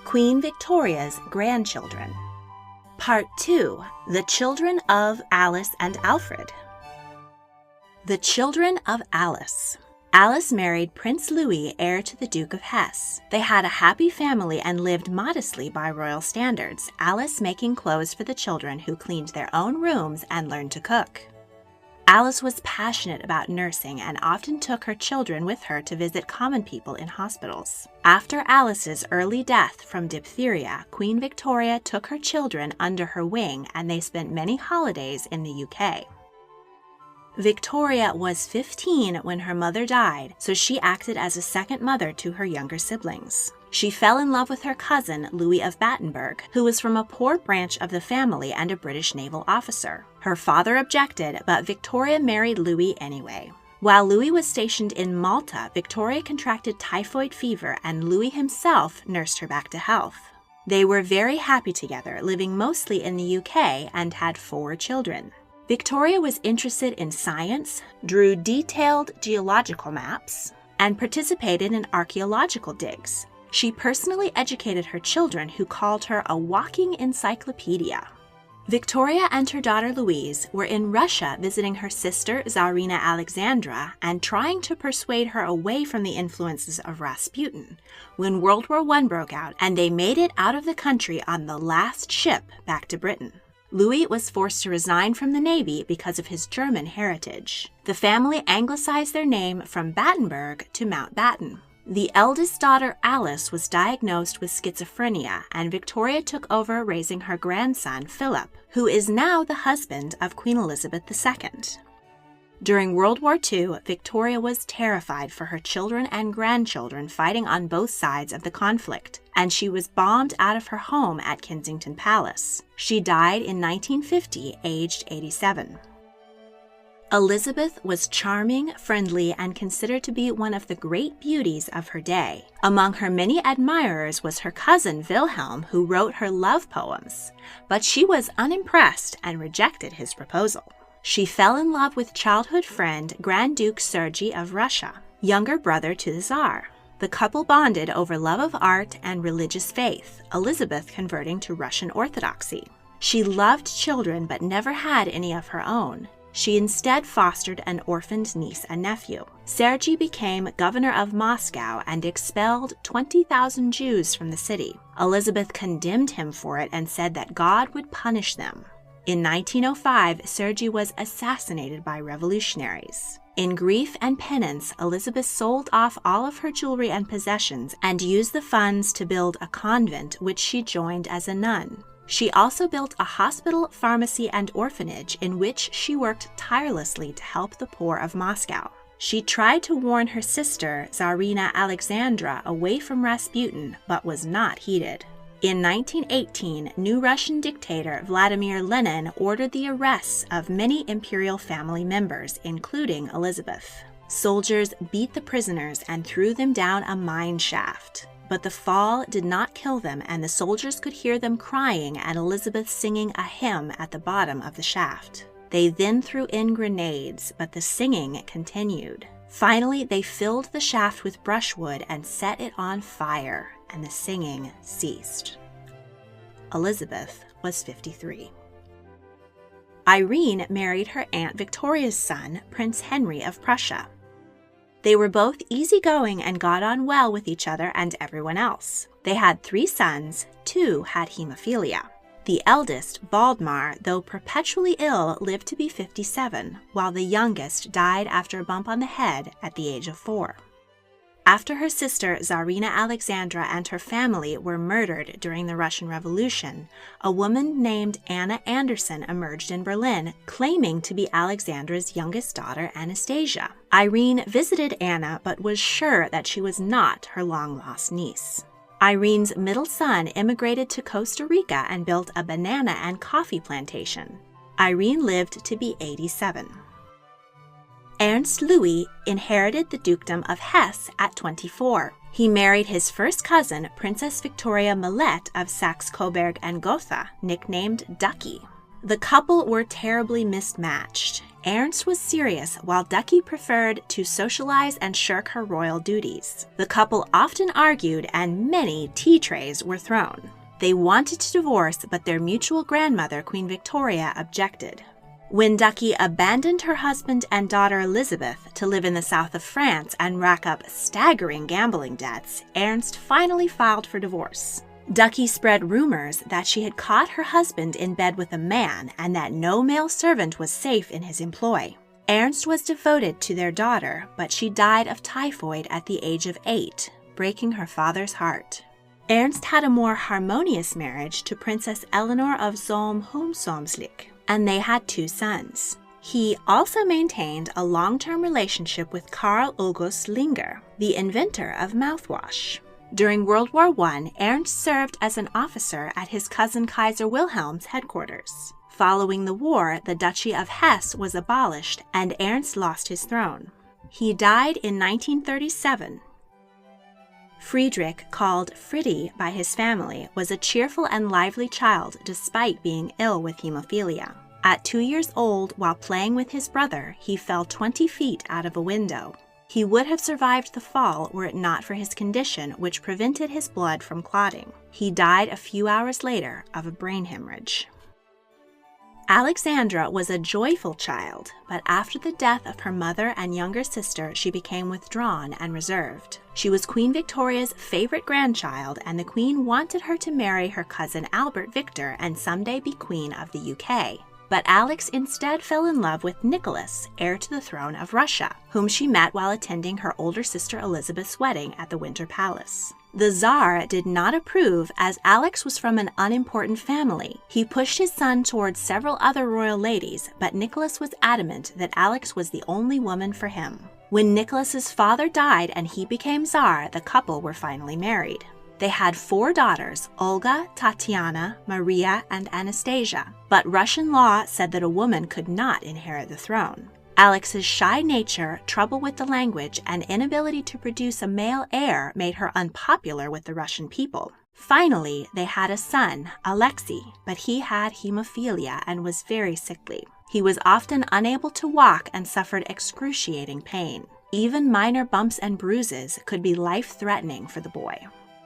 Queen Victoria's grandchildren. Part 2. The Children of Alice and Alfred. The Children of Alice. Alice married Prince Louis, heir to the Duke of Hesse. They had a happy family and lived modestly by royal standards, Alice making clothes for the children who cleaned their own rooms and learned to cook. Alice was passionate about nursing and often took her children with her to visit common people in hospitals. After Alice's early death from diphtheria, Queen Victoria took her children under her wing and they spent many holidays in the UK. Victoria was 15 when her mother died, so she acted as a second mother to her younger siblings. She fell in love with her cousin, Louis of Battenberg, who was from a poor branch of the family and a British naval officer. Her father objected, but Victoria married Louis anyway. While Louis was stationed in Malta, Victoria contracted typhoid fever and Louis himself nursed her back to health. They were very happy together, living mostly in the UK, and had 4 children. Victoria was interested in science, drew detailed geological maps, and participated in archaeological digs. She personally educated her children, who called her a walking encyclopedia. Victoria and her daughter Louise were in Russia visiting her sister Tsarina Alexandra and trying to persuade her away from the influences of Rasputin when World War I broke out and they made it out of the country on the last ship back to Britain. Louis was forced to resign from the Navy because of his German heritage. The family anglicized their name from Battenberg to Mountbatten. The eldest daughter, Alice, was diagnosed with schizophrenia, and Victoria took over raising her grandson, Philip, who is now the husband of Queen Elizabeth II. During World War II, Victoria was terrified for her children and grandchildren fighting on both sides of the conflict, and she was bombed out of her home at Kensington Palace. She died in 1950, aged 87. Elizabeth was charming, friendly, and considered to be one of the great beauties of her day. Among her many admirers was her cousin Wilhelm, who wrote her love poems, but she was unimpressed and rejected his proposal. She fell in love with childhood friend Grand Duke Sergei of Russia, younger brother to the Tsar. The couple bonded over love of art and religious faith, Elizabeth converting to Russian Orthodoxy. She loved children but never had any of her own. She instead fostered an orphaned niece and nephew. Sergei became governor of Moscow and expelled 20,000 Jews from the city. Elizabeth condemned him for it and said that God would punish them. In 1905, Sergei was assassinated by revolutionaries. In grief and penance, Elizabeth sold off all of her jewelry and possessions and used the funds to build a convent, which she joined as a nun. She also built a hospital, pharmacy, and orphanage in which she worked tirelessly to help the poor of Moscow. She tried to warn her sister, Tsarina Alexandra, away from Rasputin, but was not heeded. In 1918, new Russian dictator Vladimir Lenin ordered the arrests of many imperial family members, including Elizabeth. Soldiers beat the prisoners and threw them down a mine shaft. But the fall did not kill them, and the soldiers could hear them crying and Elizabeth singing a hymn at the bottom of the shaft. They then threw in grenades, but the singing continued. Finally, they filled the shaft with brushwood and set it on fire, and the singing ceased. Elizabeth was 53. Irene married her Aunt Victoria's son, Prince Henry of Prussia. They were both easygoing and got on well with each other and everyone else. They had 3 sons, 2 had hemophilia. The eldest, Valdemar, though perpetually ill, lived to be 57, while the youngest died after a bump on the head at the age of 4. After her sister Tsarina Alexandra and her family were murdered during the Russian Revolution, a woman named Anna Anderson emerged in Berlin, claiming to be Alexandra's youngest daughter, Anastasia. Irene visited Anna but was sure that she was not her long-lost niece. Irene's middle son immigrated to Costa Rica and built a banana and coffee plantation. Irene lived to be 87. Ernst Louis inherited the Dukedom of Hesse at 24. He married his first cousin, Princess Victoria Millet of Saxe-Coburg and Gotha, nicknamed Ducky. The couple were terribly mismatched. Ernst was serious, while Ducky preferred to socialize and shirk her royal duties. The couple often argued, and many tea trays were thrown. They wanted to divorce, but their mutual grandmother, Queen Victoria, objected. When Ducky abandoned her husband and daughter Elizabeth to live in the south of France and rack up staggering gambling debts, Ernst finally filed for divorce. Ducky spread rumors that she had caught her husband in bed with a man and that no male servant was safe in his employ. Ernst was devoted to their daughter, but she died of typhoid at the age of 8, breaking her father's heart. Ernst had a more harmonious marriage to Princess Eleanor of Zohm-Hohenzollern, and they had 2 sons. He also maintained a long-term relationship with Karl August Linger, the inventor of mouthwash. During World War I, Ernst served as an officer at his cousin Kaiser Wilhelm's headquarters. Following the war, the Duchy of Hesse was abolished, and Ernst lost his throne. He died in 1937. Friedrich, called Friddy by his family, was a cheerful and lively child despite being ill with hemophilia. At 2 years old, while playing with his brother, he fell 20 feet out of a window. He would have survived the fall were it not for his condition, which prevented his blood from clotting. He died a few hours later of a brain hemorrhage. Alexandra was a joyful child, but after the death of her mother and younger sister, she became withdrawn and reserved. She was Queen Victoria's favorite grandchild, and the Queen wanted her to marry her cousin Albert Victor and someday be Queen of the UK. But Alex instead fell in love with Nicholas, heir to the throne of Russia, whom she met while attending her older sister Elizabeth's wedding at the Winter Palace. The Tsar did not approve, as Alex was from an unimportant family. He pushed his son towards several other royal ladies, but Nicholas was adamant that Alex was the only woman for him. When Nicholas's father died and he became Tsar, the couple were finally married. They had 4 daughters, Olga, Tatiana, Maria, and Anastasia, but Russian law said that a woman could not inherit the throne. Alex's shy nature, trouble with the language, and inability to produce a male heir made her unpopular with the Russian people. Finally, they had a son, Alexei, but he had hemophilia and was very sickly. He was often unable to walk and suffered excruciating pain. Even minor bumps and bruises could be life-threatening for the boy.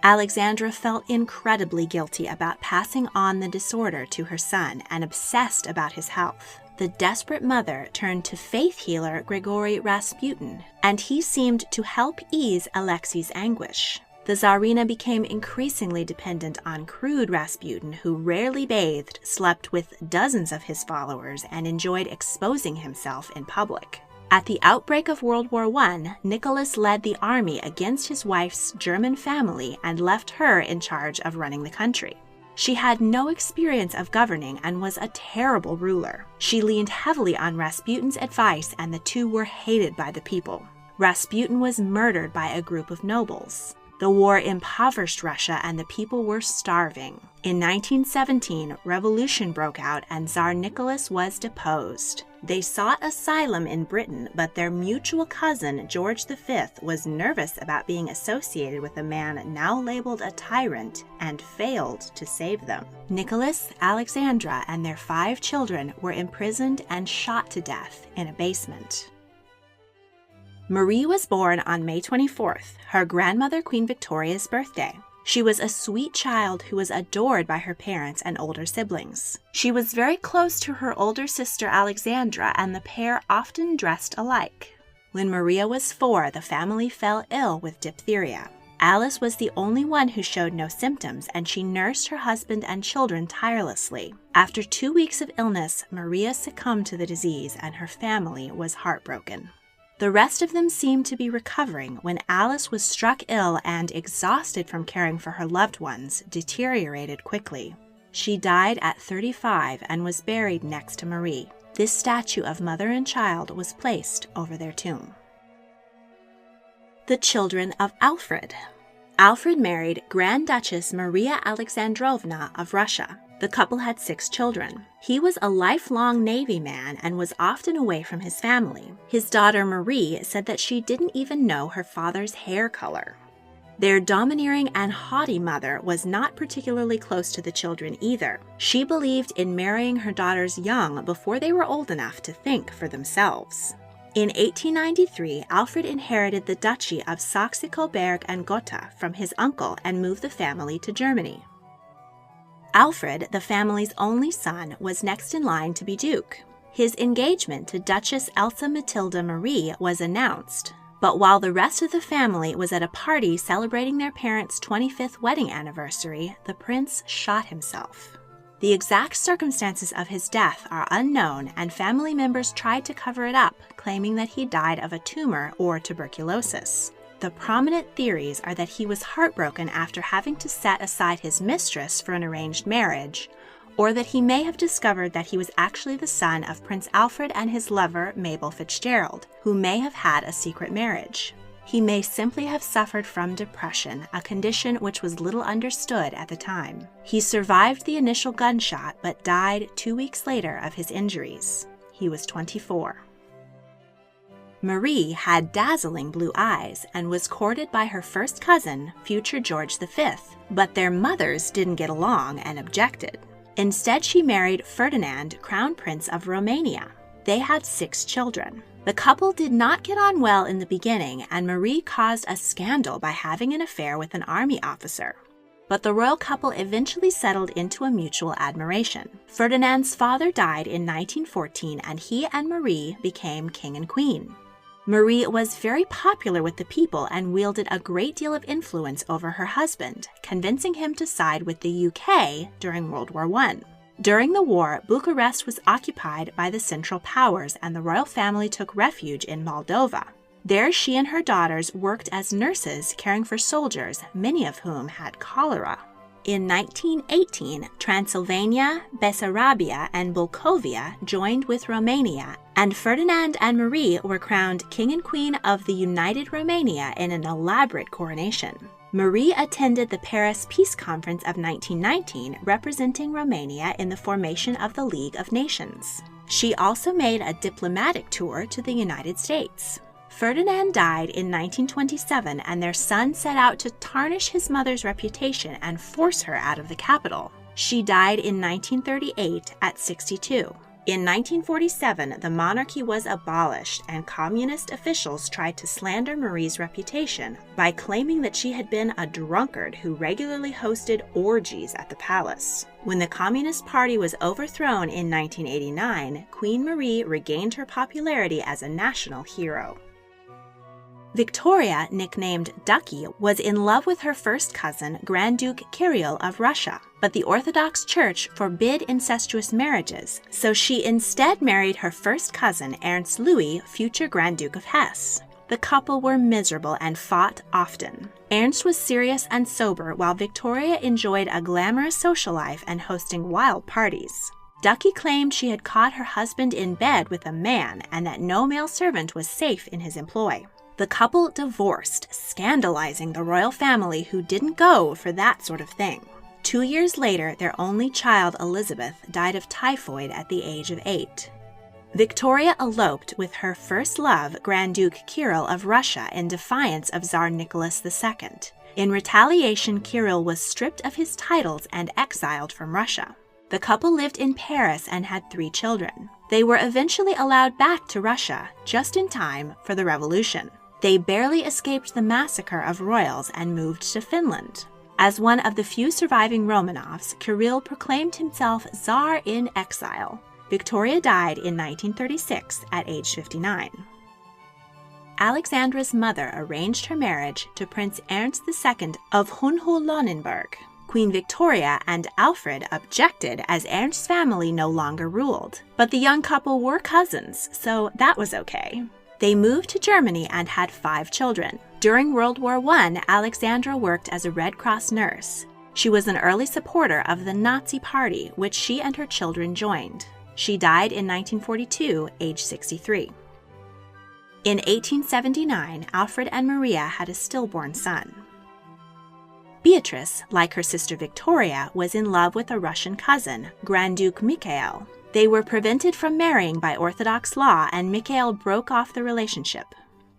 Alexandra felt incredibly guilty about passing on the disorder to her son and obsessed about his health. The desperate mother turned to faith healer Grigory Rasputin, and he seemed to help ease Alexei's anguish. The Tsarina became increasingly dependent on crude Rasputin, who rarely bathed, slept with dozens of his followers, and enjoyed exposing himself in public. At the outbreak of World War I, Nicholas led the army against his wife's German family and left her in charge of running the country. She had no experience of governing and was a terrible ruler. She leaned heavily on Rasputin's advice, and the two were hated by the people. Rasputin was murdered by a group of nobles. The war impoverished Russia, and the people were starving. In 1917, revolution broke out, and Tsar Nicholas was deposed. They sought asylum in Britain, but their mutual cousin, George V, was nervous about being associated with a man now labeled a tyrant and failed to save them. Nicholas, Alexandra, and their 5 children were imprisoned and shot to death in a basement. Marie was born on May 24th, her grandmother Queen Victoria's birthday. She was a sweet child who was adored by her parents and older siblings. She was very close to her older sister Alexandra, and the pair often dressed alike. When Maria was 4, the family fell ill with diphtheria. Alice was the only one who showed no symptoms, and she nursed her husband and children tirelessly. After 2 weeks of illness, Maria succumbed to the disease, and her family was heartbroken. The rest of them seemed to be recovering when Alice was struck ill and, exhausted from caring for her loved ones, deteriorated quickly. She died at 35 and was buried next to Marie. This statue of mother and child was placed over their tomb. The children of Alfred. Alfred married Grand Duchess Maria Alexandrovna of Russia. The couple had 6 children. He was a lifelong Navy man and was often away from his family. His daughter Marie said that she didn't even know her father's hair color. Their domineering and haughty mother was not particularly close to the children either. She believed in marrying her daughters young before they were old enough to think for themselves. In 1893, Alfred inherited the duchy of Saxe-Coburg and Gotha from his uncle and moved the family to Germany. Alfred, the family's only son, was next in line to be duke. His engagement to Duchess Elsa Matilda Marie was announced, but while the rest of the family was at a party celebrating their parents' 25th wedding anniversary, the prince shot himself. The exact circumstances of his death are unknown, and family members tried to cover it up, claiming that he died of a tumor or tuberculosis. The prominent theories are that he was heartbroken after having to set aside his mistress for an arranged marriage, or that he may have discovered that he was actually the son of Prince Alfred and his lover, Mabel Fitzgerald, who may have had a secret marriage. He may simply have suffered from depression, a condition which was little understood at the time. He survived the initial gunshot but died 2 weeks later of his injuries. He was 24. Marie had dazzling blue eyes and was courted by her first cousin, future George V, but their mothers didn't get along and objected. Instead, she married Ferdinand, Crown Prince of Romania. They had 6 children. The couple did not get on well in the beginning, and Marie caused a scandal by having an affair with an army officer. But the royal couple eventually settled into a mutual admiration. Ferdinand's father died in 1914, and he and Marie became king and queen. Marie was very popular with the people and wielded a great deal of influence over her husband, convincing him to side with the UK during World War I. During the war, Bucharest was occupied by the Central Powers, and the royal family took refuge in Moldova. There, she and her daughters worked as nurses caring for soldiers, many of whom had cholera. In 1918, Transylvania, Bessarabia, and Bulgaria joined with Romania, and Ferdinand and Marie were crowned King and Queen of the United Romania in an elaborate coronation. Marie attended the Paris Peace Conference of 1919, representing Romania in the formation of the League of Nations. She also made a diplomatic tour to the United States. Ferdinand died in 1927, and their son set out to tarnish his mother's reputation and force her out of the capital. She died in 1938 at 62. In 1947, the monarchy was abolished, and communist officials tried to slander Marie's reputation by claiming that she had been a drunkard who regularly hosted orgies at the palace. When the Communist Party was overthrown in 1989, Queen Marie regained her popularity as a national hero. Victoria, nicknamed Ducky, was in love with her first cousin, Grand Duke Kirill of Russia, but the Orthodox Church forbid incestuous marriages, so she instead married her first cousin, Ernst Louis, future Grand Duke of Hesse. The couple were miserable and fought often. Ernst was serious and sober, while Victoria enjoyed a glamorous social life and hosting wild parties. Ducky claimed she had caught her husband in bed with a man and that no male servant was safe in his employ. The couple divorced, scandalizing the royal family who didn't go for that sort of thing. 2 years later, their only child, Elizabeth, died of typhoid at the age of 8. Victoria eloped with her first love, Grand Duke Kirill of Russia, in defiance of Tsar Nicholas II. In retaliation, Kirill was stripped of his titles and exiled from Russia. The couple lived in Paris and had 3 children. They were eventually allowed back to Russia, just in time for the revolution. They barely escaped the massacre of royals and moved to Finland. As one of the few surviving Romanovs, Kirill proclaimed himself Tsar in exile. Victoria died in 1936 at age 59. Alexandra's mother arranged her marriage to Prince Ernst II of Hohenlohe-Lauenburg. Queen Victoria and Alfred objected as Ernst's family no longer ruled, but the young couple were cousins, so that was okay. They moved to Germany and had 5 children. During World War I, Alexandra worked as a Red Cross nurse. She was an early supporter of the Nazi Party, which she and her children joined. She died in 1942, age 63. In 1879, Alfred and Maria had a stillborn son. Beatrice, like her sister Victoria, was in love with a Russian cousin, Grand Duke Mikhail. They were prevented from marrying by Orthodox law, and Mikhail broke off the relationship.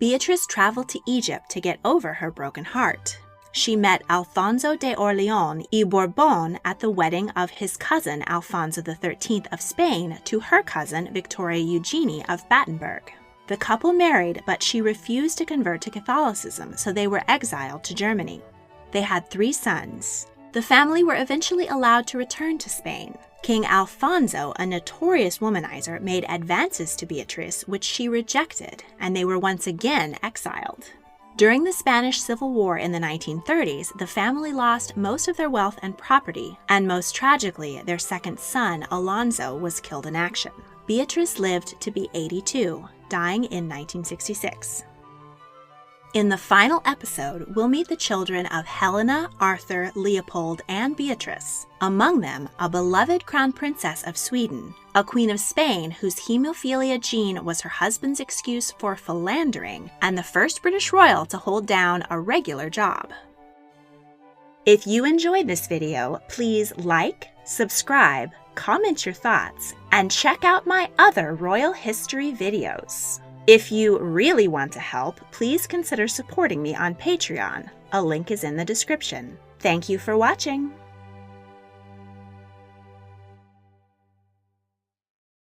Beatrice traveled to Egypt to get over her broken heart. She met Alfonso de Orleans y Bourbon at the wedding of his cousin Alfonso XIII of Spain to her cousin Victoria Eugenie of Battenberg. The couple married, but she refused to convert to Catholicism, so they were exiled to Germany. They had 3 sons. The family were eventually allowed to return to Spain. King Alfonso, a notorious womanizer, made advances to Beatrice, which she rejected, and they were once again exiled. During the Spanish Civil War in the 1930s, the family lost most of their wealth and property, and most tragically, their second son, Alonso, was killed in action. Beatrice lived to be 82, dying in 1966. In the final episode, we'll meet the children of Helena, Arthur, Leopold, and Beatrice. Among them, a beloved crown princess of Sweden, a queen of Spain whose hemophilia gene was her husband's excuse for philandering, and the first British royal to hold down a regular job. If you enjoyed this video, please like, subscribe, comment your thoughts, and check out my other royal history videos. If you really want to help, please consider supporting me on Patreon. A link is in the description. Thank you for watching.